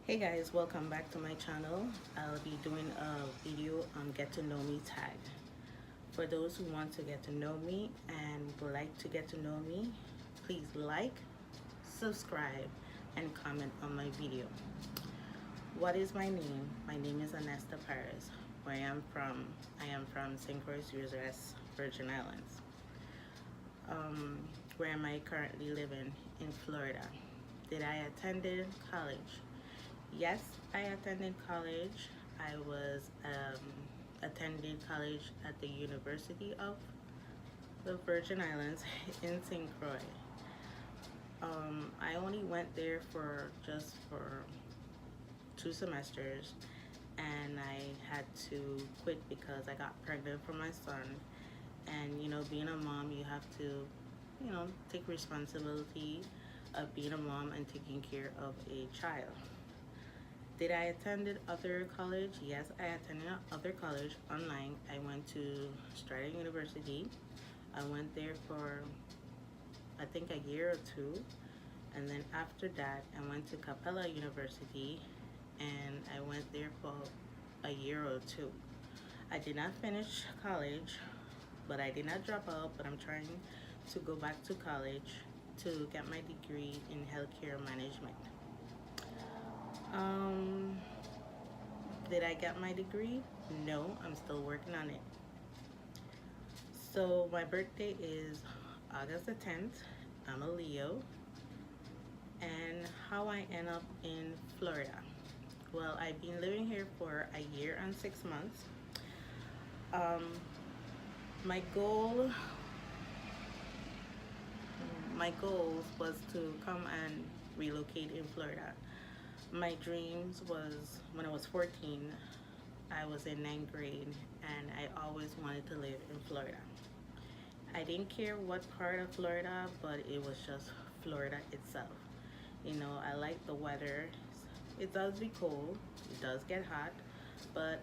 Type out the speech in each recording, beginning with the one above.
Hey guys, welcome back to my channel. I'll be doing a video on get to know me tag. For those who want to get to know me and would like to get to know me, please like, subscribe, and comment on my video. What is my name? My name is Anesta Paris. Where I am from St. Croix, US, Virgin Islands. Where am I currently living? In Florida. Did I attended college? Yes, I attended college. I was attending college at the University of the Virgin Islands in St. Croix. I only went there for just for 2 semesters, and I had to quit because I got pregnant for my son. And you know, being a mom, you have to, take responsibility of being a mom and taking care of a child. Did I attend other college? Yes, I attended other college online. I went to Strata University. I went there for I think a year or two, and then after that I went to Capella University, and I went there for a year or two. I did not finish college, but I did not drop out, but I'm trying to go back to college to get my degree in healthcare management. Did I get my degree? No, I'm still working on it. So my birthday is August the 10th. I'm a Leo. And how I end up in Florida. Well, I've been living here for a year and 6 months. My goals was to come and relocate in Florida. My dreams was when I was 14, I was in 9th grade, and I always wanted to live in Florida. I didn't care what part of Florida, but it was just Florida itself. You know, I like the weather. It does be cold, it does get hot, but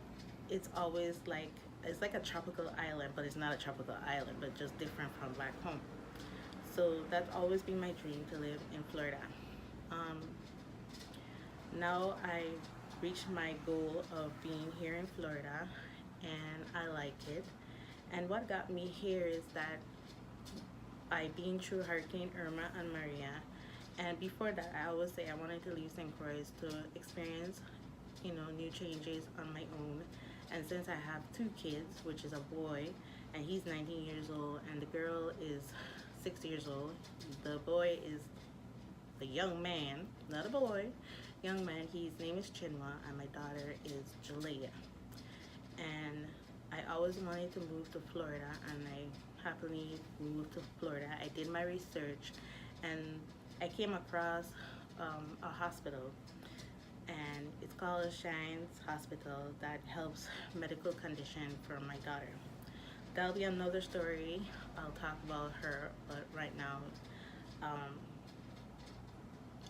it's always like, it's like a tropical island, but it's not a tropical island, but just different from back home. So that's always been my dream, to live in Florida. Now I reached my goal of being here in Florida, and I like it. And what got me here is that I been through Hurricane Irma and Maria, and before that I always say I wanted to leave St. Croix to experience, new changes on my own. And since I have 2 kids, which is a boy, and he's 19 years old, and the girl is 6 years old. The boy is the young man, not a boy, young man. His name is Chinwa, and my daughter is Jalea. And I always wanted to move to Florida, and I happily moved to Florida. I did my research, and I came across a hospital, and it's called Shines Hospital, that helps medical condition for my daughter. That'll be another story. I'll talk about her, but right now,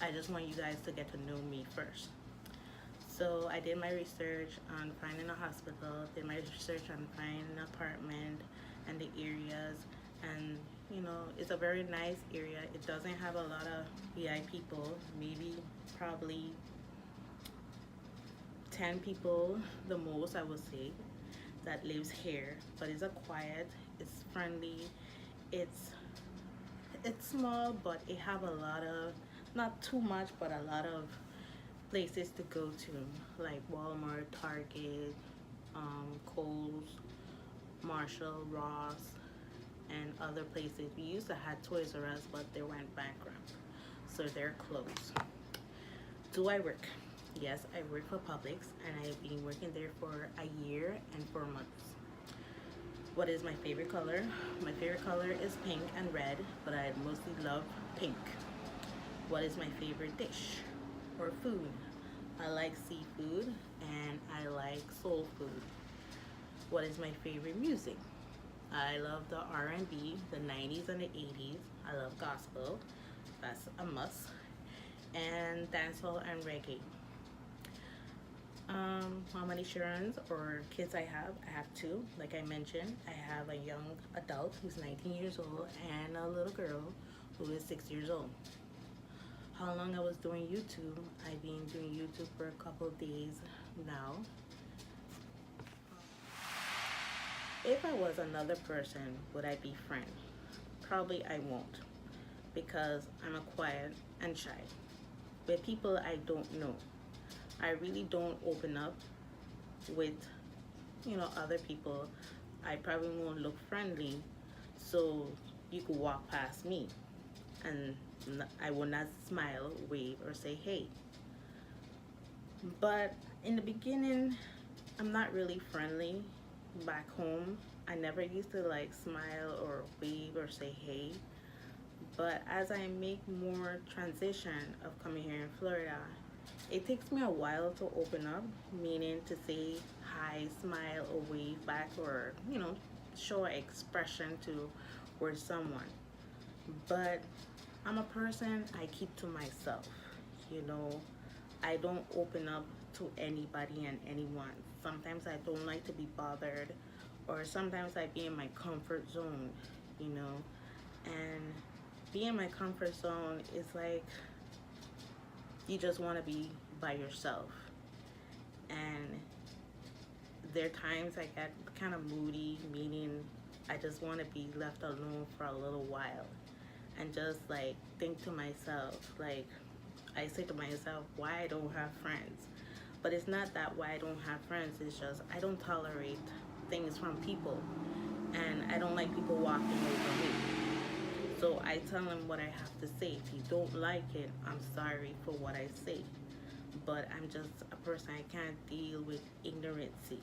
I just want you guys to get to know me first. So I did my research on finding a hospital, did my research on finding an apartment and the areas, and it's a very nice area. It doesn't have a lot of VI people, maybe probably 10 people the most, I would say, that lives here. But it's a quiet, it's friendly, it's small, but it have a lot of, not too much, but a lot of places to go to, like Walmart, Target, Kohl's, Marshall, Ross, and other places. We used to have Toys R Us, but they went bankrupt, so they're closed. Do I work? Yes, I work for Publix, and I've been working there for a year and 4 months. What is my favorite color? My favorite color is pink and red, but I mostly love pink. What is my favorite dish or food? I like seafood, and I like soul food. What is my favorite music? I love the R&B, the 90s and the 80s. I love gospel, that's a must, and dancehall and reggae. How many children or kids I have? I have 2. Like I mentioned, I have a young adult who's 19 years old and a little girl who is 6 years old. how long I was doing YouTube. I've been doing YouTube for a couple of days now. If I was another person, would I be friend? Probably I won't, because I'm a quiet and shy. With people I don't know, I really don't open up with, other people. I probably won't look friendly, so you could walk past me and I will not smile, wave, or say hey. But in the beginning, I'm not really friendly. Back home, I never used to like smile or wave or say hey. But as I make more transition of coming here in Florida, it takes me a while to open up, meaning to say hi, smile, or wave back, or show expression towards someone. But I'm a person, I keep to myself. You know, I don't open up to anybody and anyone. Sometimes I don't like to be bothered, or sometimes I be in my comfort zone, you know. And being in my comfort zone is like you just want to be by yourself. And there are times I get kind of moody, meaning I just want to be left alone for a little while and just like think to myself, like I say to myself, why I don't have friends. But it's not that why I don't have friends, it's just I don't tolerate things from people, and I don't like people walking over me. So I tell them what I have to say. If you don't like it, I'm sorry for what I say. But I'm just a person, I can't deal with ignorancy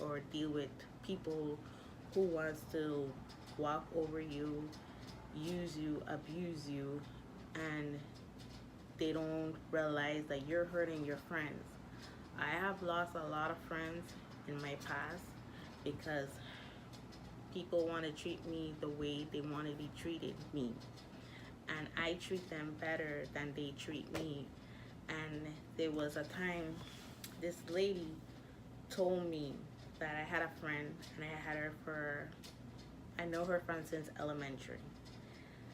or deal with people who wants to walk over you, use you, abuse you, and they don't realize that you're hurting your friends. I have lost a lot of friends in my past because people want to treat me the way they want to be treated me. And I treat them better than they treat me. And there was a time this lady told me that I had a friend, and I had her I know her friend since elementary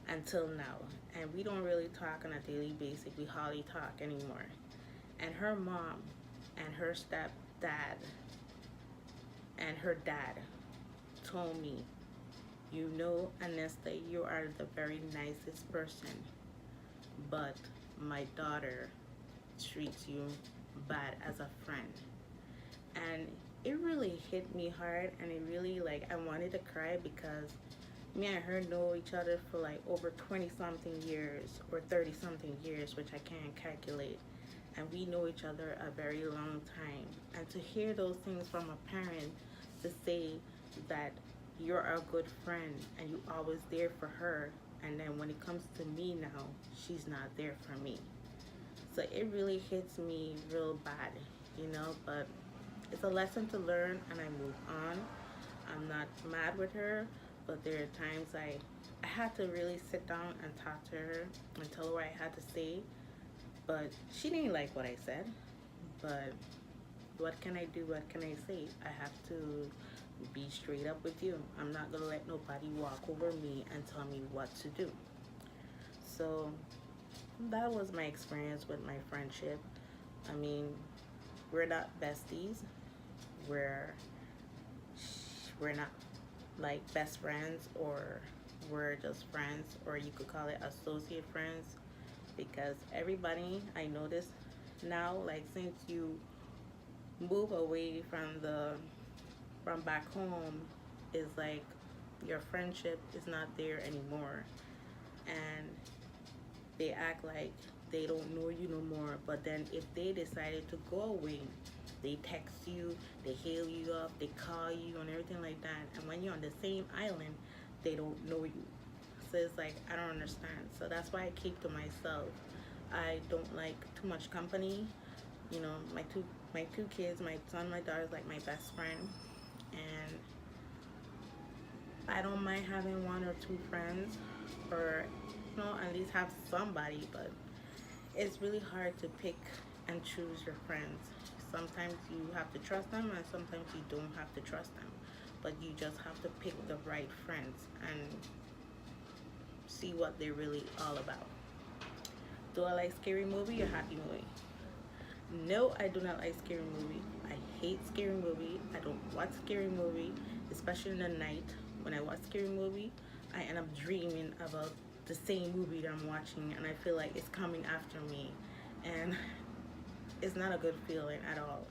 until now. And we don't really talk on a daily basis. We hardly talk anymore. And her mom and her stepdad and her dad told me, you know, Anesta, you are the very nicest person, but my daughter treats you bad as a friend. And it really hit me hard, and it really, like, I wanted to cry because me and her know each other for like over 20 something years or 30 something years, which I can't calculate. And we know each other a very long time. And to hear those things from a parent, to say that you're a good friend and you always there for her, and then when it comes to me now, she's not there for me. So it really hits me real bad, but it's a lesson to learn, and I move on. I'm not mad with her, but there are times I had to really sit down and talk to her and tell her what I had to say. But she didn't like what I said. But what can I do? What can I say? I have to be straight up with you. I'm not going to let nobody walk over me and tell me what to do. So that was my experience with my friendship. I mean, we're not besties. We're not like best friends, or we're just friends, or you could call it associate friends, because everybody I notice now, like since you move away from back home, is like your friendship is not there anymore, and they act like they don't know you no more. But then if they decided to go away, they text you, they hail you up, they call you and everything like that. And when you're on the same island, they don't know you. So it's like, I don't understand. So that's why I keep to myself. I don't like too much company. My two kids, my son, my daughter is like my best friend. And I don't mind having one or two friends, or at least have somebody, but it's really hard to pick and choose your friends. Sometimes you have to trust them, and sometimes you don't have to trust them. But you just have to pick the right friends and see what they're really all about. Do I like scary movie or happy movie? No, I do not like scary movie. I hate scary movie. I don't watch scary movie, especially in the night. When I watch scary movie, I end up dreaming about the same movie that I'm watching, and I feel like it's coming after me, and it's not a good feeling at all.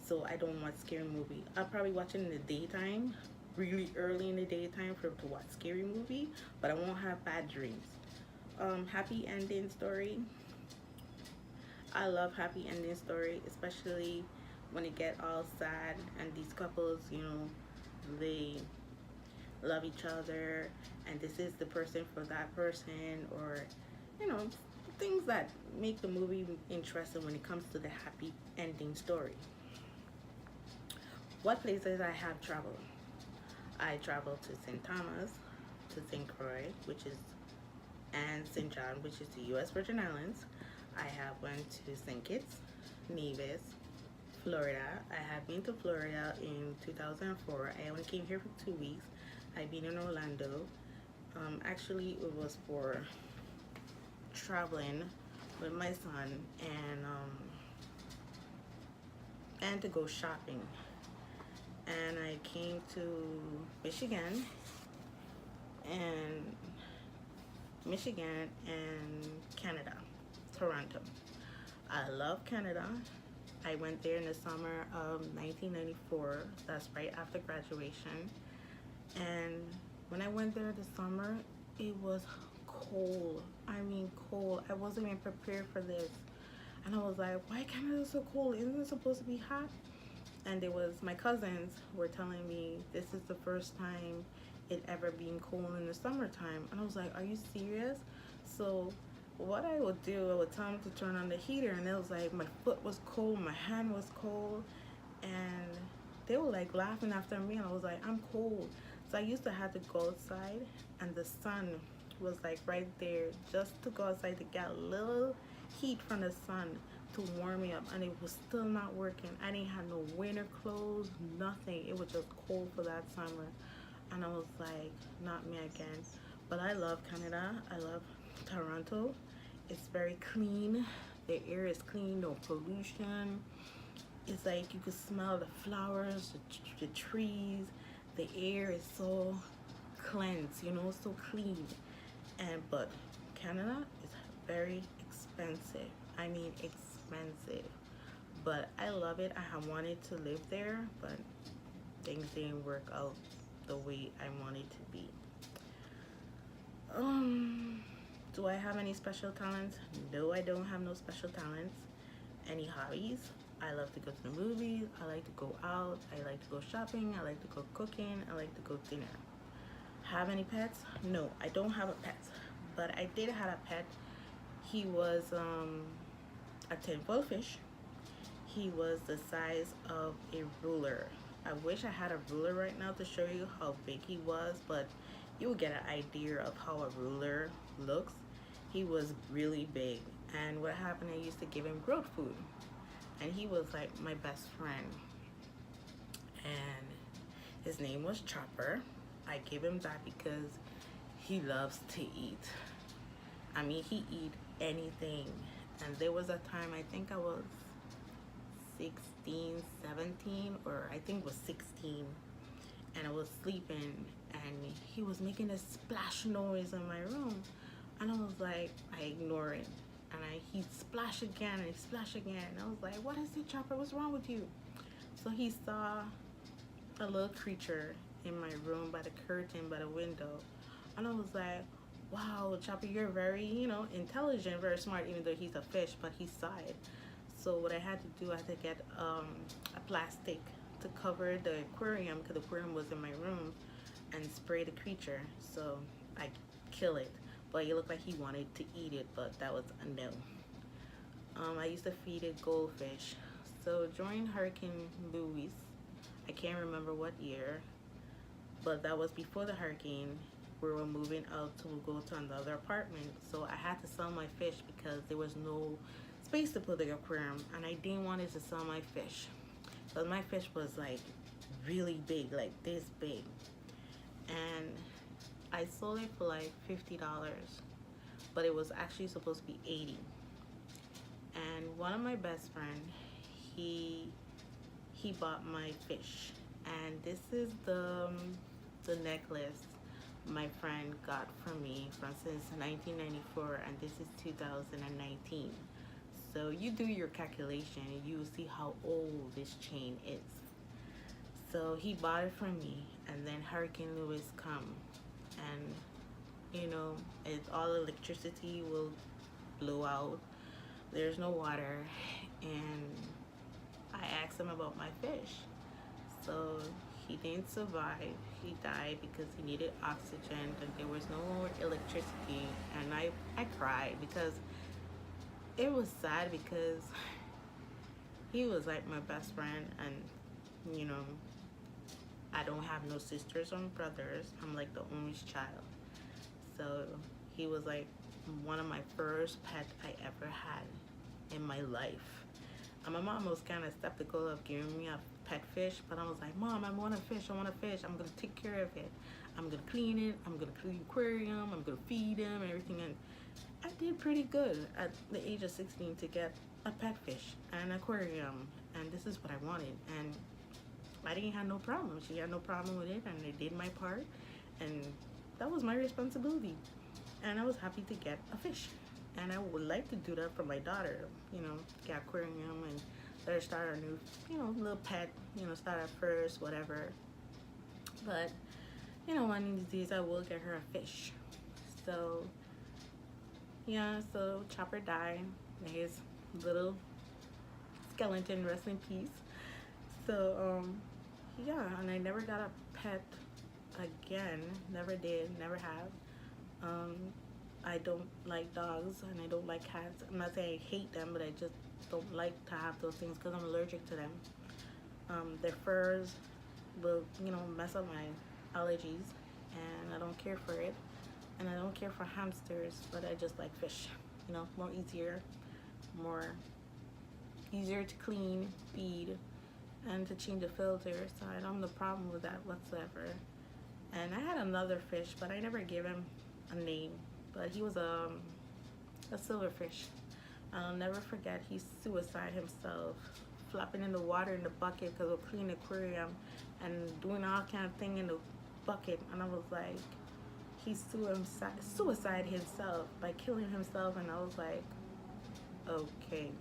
So I don't watch scary movie. I'll probably watch it in the daytime, really early in the daytime for to watch scary movie, but I won't have bad dreams. Happy ending story. I love happy ending story, especially when it get all sad and these couples, they love each other and this is the person for that person, or you know, things that make the movie interesting when it comes to the happy ending story. What places I have traveled? I traveled to St. Thomas, to St. Croix, which is, and St. John, which is the U.S. Virgin Islands. I have went to St. Kitts, Nevis, Florida. I have been to Florida in 2004. I only came here for 2 weeks. I've been in Orlando. Actually, it was for traveling with my son and to go shopping. And I came to Michigan and Canada, Toronto. I love Canada. I went there in the summer of 1994. That's right after graduation. And when I went there this summer, it was cold. I mean cold. I wasn't even prepared for this. And I was like, why Canada so cold? Isn't it supposed to be hot? And it was my cousins were telling me this is the first time it ever being cold in the summertime. And I was like, are you serious? So what I would do, I would tell them to turn on the heater, and it was like my foot was cold, my hand was cold, and they were like laughing after me, and I was like, I'm cold. So I used to have to go outside, and the sun was like right there, just to go outside to get a little heat from the sun to warm me up, and it was still not working. I didn't have no winter clothes, nothing. It was just cold for that summer, and I was like, not me again. But I love Canada. I love Toronto. It's very clean. The air is clean, no pollution. It's like you can smell the flowers, the trees. The air is so cleansed, so clean. But Canada is very expensive. I mean expensive. But I love it. I have wanted to live there, but things didn't work out the way I wanted to be. Do I have any special talents? No, I don't have no special talents. Any hobbies? I love to go to the movies. I like to go out. I like to go shopping. I like to go cooking. I like to go dinner. Have any pets? No, I don't have a pet. But I did have a pet. He was a tinfoil fish. He was the size of a ruler. I wish I had a ruler right now to show you how big he was, but you will get an idea of how a ruler looks. He was really big, and what happened, I used to give him growth food, and he was like my best friend, and his name was Chopper. I give him that because he loves to eat. I mean, he eat anything. And there was a time, I think I was 16, 17, or I think it was 16, and I was sleeping, and he was making a splash noise in my room, and I was like, I ignore it, and he'd splash again and splash again, and I was like, what is it, Chopper, what's wrong with you? So he saw a little creature in my room by the curtain, by the window, and I was like, wow, Chopper, you're very, intelligent, very smart, even though he's a fish, but he saw it. So what I had to do, I had to get a plastic to cover the aquarium, because the aquarium was in my room, and spray the creature, so I kill it. But it looked like he wanted to eat it, but that was a no. I used to feed it goldfish. So during Hurricane Louis, I can't remember what year, but that was before the hurricane. We were moving out to go to another apartment, so I had to sell my fish because there was no space to put the aquarium, and I didn't want it to sell my fish, but my fish was like really big, like this big, and I sold it for like $50, but it was actually supposed to be $80. and one of my best friend, he he bought my fish, and this is the necklace my friend got for me from since 1994, and this is 2019. So you do your calculation and you will see how old this chain is. So he bought it for me, and then Hurricane Lewis come, and it all electricity will blow out. There's no water, and I asked him about my fish. So he didn't survive. He died because he needed oxygen, and there was no more electricity. And I cried because it was sad, because he was like my best friend, and I don't have no sisters or brothers. I'm like the only child. So he was like one of my first pets I ever had in my life. And my mom was kind of skeptical of giving me a pet fish, but I was like, Mom, I want a fish. I want a fish. I'm going to take care of it. I'm going to clean it. I'm going to clean the aquarium. I'm going to feed him and everything. And I did pretty good at the age of 16 to get a pet fish and an aquarium. And this is what I wanted. And I didn't have no problem. She had no problem with it, and I did my part, and that was my responsibility. And I was happy to get a fish, and I would like to do that for my daughter. Get aquarium and let her start a new, little pet. Start at first, whatever. But one of these days I will get her a fish. So yeah, so Chopper died. His little skeleton, rest in peace. So yeah, and I never got a pet again. Never did, never have. I don't like dogs, and I don't like cats. I'm not saying I hate them, but I just don't like to have those things because I'm allergic to them. Their furs will, mess up my allergies, and I don't care for it. And I don't care for hamsters, but I just like fish. More easier to clean, feed, and to change the filter. So I don't have no problem with that whatsoever. And I had another fish, but I never gave him a name. But he was a silverfish. I'll never forget, he suicided himself, flopping in the water in the bucket because of clean aquarium and doing all kind of thing in the bucket. And I was like, he suicided himself by killing himself. And I was like, okay.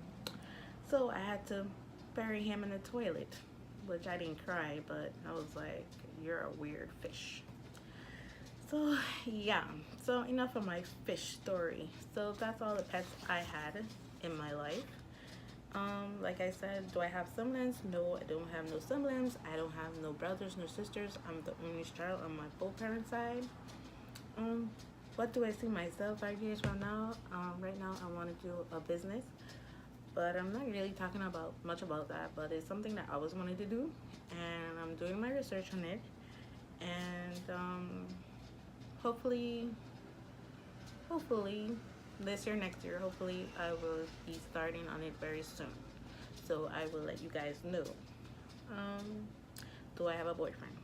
So I had to bury him in the toilet, which I didn't cry, but I was like, you're a weird fish. So yeah, so enough of my fish story. So that's all the pets I had in my life. Like I said, do I have siblings? No, I don't have no siblings. I don't have no brothers, no sisters. I'm the only child on my both parents' side. What do I see myself 5 years from now? Right now I want to do a business, but I'm not really talking about much about that, but it's something that I always wanted to do, and I'm doing my research on it. And hopefully this year, next year, hopefully I will be starting on it very soon. So I will let you guys know. Do I have a boyfriend,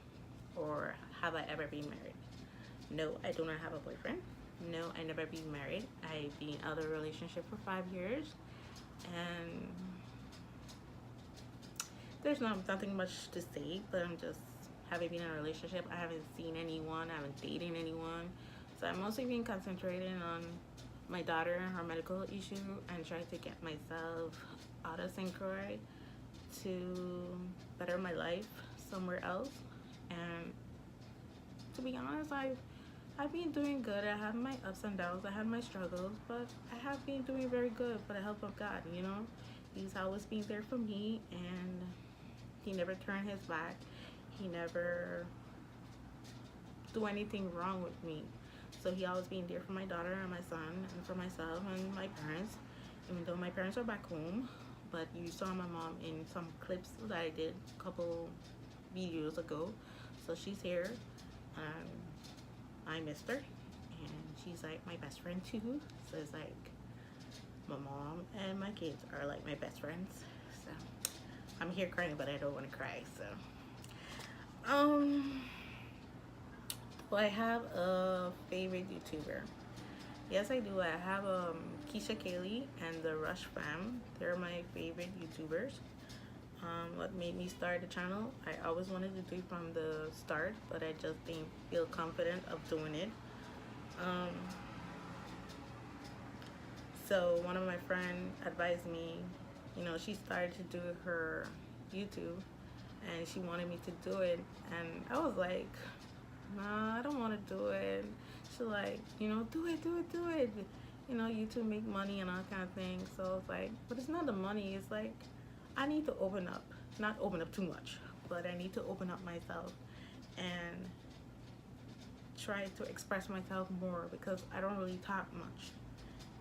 or have I ever been married? No, I do not have a boyfriend. No, I never been married. I've been out of a relationship for 5 years, and there's nothing much to say, but I'm just haven't been in a relationship. I haven't seen anyone. I haven't dated anyone. So I'm mostly been concentrating on my daughter and her medical issue, and trying to get myself out of St. Croix to better my life somewhere else. And to be honest, I've been doing good. I have my ups and downs. I have my struggles, but I have been doing very good for the help of God. He's always been there for me, and he never turned his back. He never do anything wrong with me. So he always been there for my daughter and my son, and for myself and my parents, even though my parents are back home. But you saw my mom in some clips that I did a couple videos ago. So she's here, and I missed her, and she's like my best friend too. So it's like my mom and my kids are like my best friends. So I'm here crying, but I don't want to cry. So do I have a favorite YouTuber? Yes, I do. I have Keisha Kaylee and the Rush Fam. They're my favorite YouTubers. What made me start the channel? I always wanted to do it from the start, but I just didn't feel confident of doing it. Um, so one of my friends advised me, you know, she started to do her YouTube and she wanted me to do it, and I was like, nah, I don't want to do it. She's like, you know, do it, do it, do it. You know, YouTube make money and all kind of things. So it's like, but it's not the money. It's like, I need to open up, not open up too much, but I need to open up myself and try to express myself more, because I don't really talk much.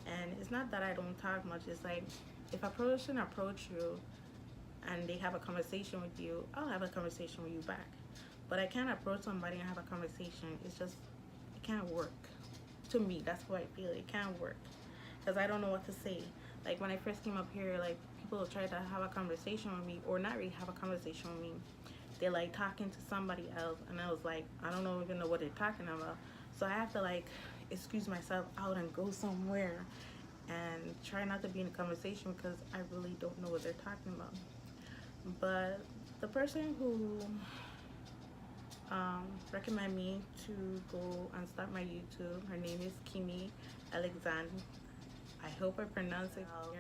And it's not that I don't talk much. It's like, if a person approach you and they have a conversation with you, I'll have a conversation with you back. But I can't approach somebody and have a conversation. It's just, it can't work. To me, that's how I feel. It can't work. Because I don't know what to say. Like, when I first came up here, like, people try to have a conversation with me, or not really have a conversation with me. They're, like, talking to somebody else. And I was like, I don't even know what they're talking about. So I have to, like, excuse myself out and go somewhere and try not to be in a conversation, because I really don't know what they're talking about. But the person who recommend me to go and start my YouTube, her name is Kimi Alexander. I hope I pronounce it out.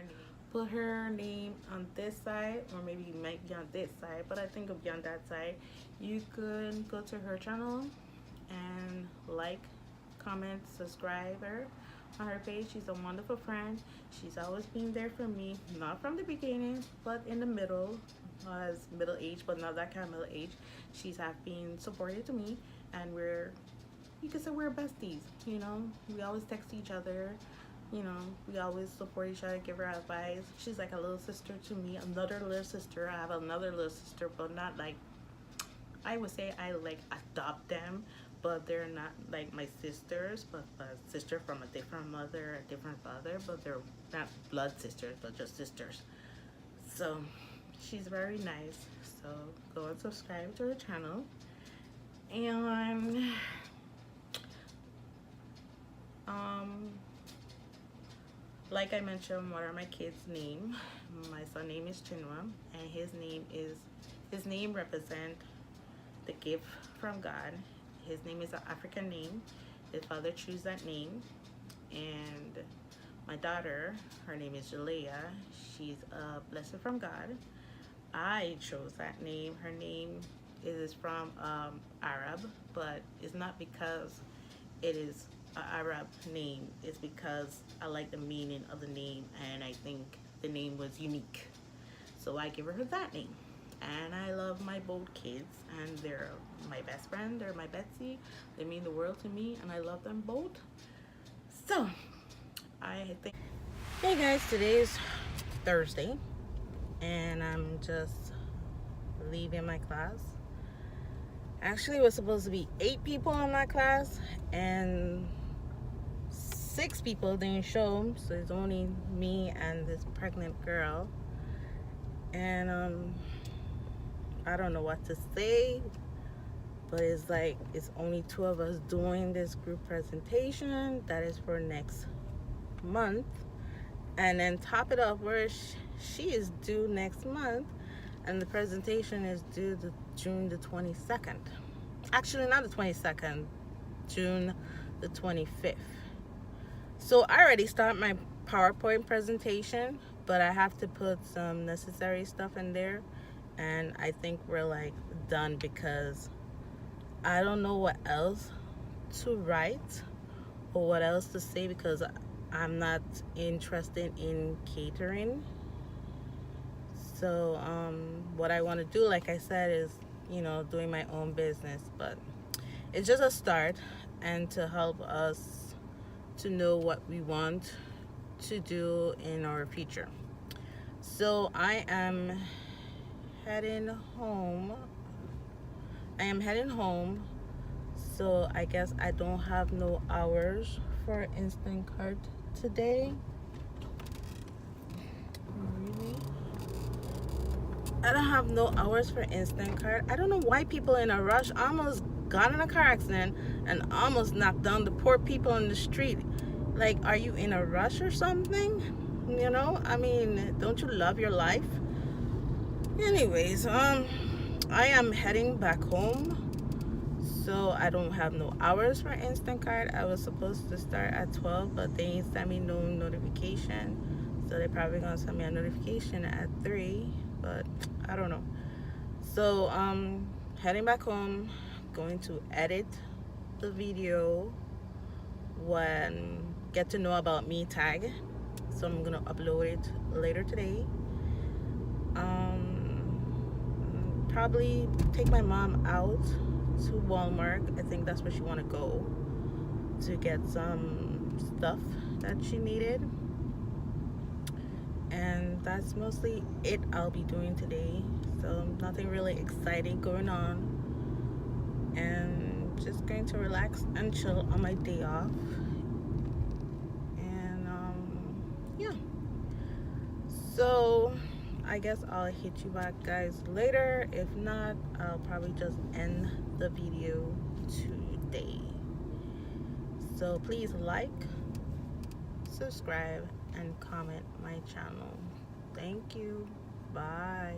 Put her name on this side, or maybe you might be on this side, but I think it'll be on that side. You could go to her channel and like, comment, subscribe her on her page. She's a wonderful friend. She's always been there for me, not from the beginning, but in the middle. As middle age, but not that kind of middle age. She's have been supportive to me, and you could say we're besties. You know, we always text each other. You know, we always support each other, give her advice. She's like a little sister to me, another little sister. I have another little sister, but not like, I would say I like adopt them, but they're not like my sisters, but a sister from a different mother, a different father, but they're not blood sisters, but just sisters. So she's very nice. So go and subscribe to her channel. And like I mentioned, what are my kids' name? My son's name is Chinua, and his name represent the gift from God. His name is an African name. His father chose that name. And my daughter, her name is Jalea. She's a blessing from God. I chose that name. Her name is from Arab, but it's not because it is an Arab name. It's because I like the meaning of the name, and I think the name was unique. So I give her that name. And I love my both kids, and they're my best friend. They're my Betsy. They mean the world to me, and I love them both. So I think, hey guys, today is Thursday, and I'm just leaving my class. Actually, it was supposed to be 8 people in my class, and 6 people didn't show, so it's only me and this pregnant girl. And I don't know what to say, but it's like, it's only 2 of us doing this group presentation that is for next month. And then top it off, where she is due next month, and the presentation is due June the 22nd. Actually, not the 22nd, June the 25th. So I already started my PowerPoint presentation, but I have to put some necessary stuff in there, and I think we're like done, because I don't know what else to write or what else to say, because I'm not interested in catering. So what I want to do, like I said, is, you know, doing my own business. But it's just a start, and to help us to know what we want to do in our future. So I am heading home. So I guess I don't have no hours for Instacart today. Really? I don't have no hours for Instacart. I don't know why people in a rush. I almost got in a car accident and almost knocked down the poor people in the street. Like, are you in a rush or something? You know, I mean, don't you love your life? Anyways, I am heading back home. So I don't have no hours for Instacart. I was supposed to start at 12, but they ain't sent me no notification. So they probably gonna send me a notification at 3, but I don't know. So heading back home, going to edit the video when get to know about me tag. So I'm gonna upload it later today. Probably take my mom out to Walmart. I think that's where she want to go to get some stuff that she needed. And that's mostly it I'll be doing today. So nothing really exciting going on. And just going to relax and chill on my day off. And yeah. So I guess I'll hit you back guys later. If not, I'll probably just end the video today. So please like, subscribe, and comment my channel. Thank you. Bye.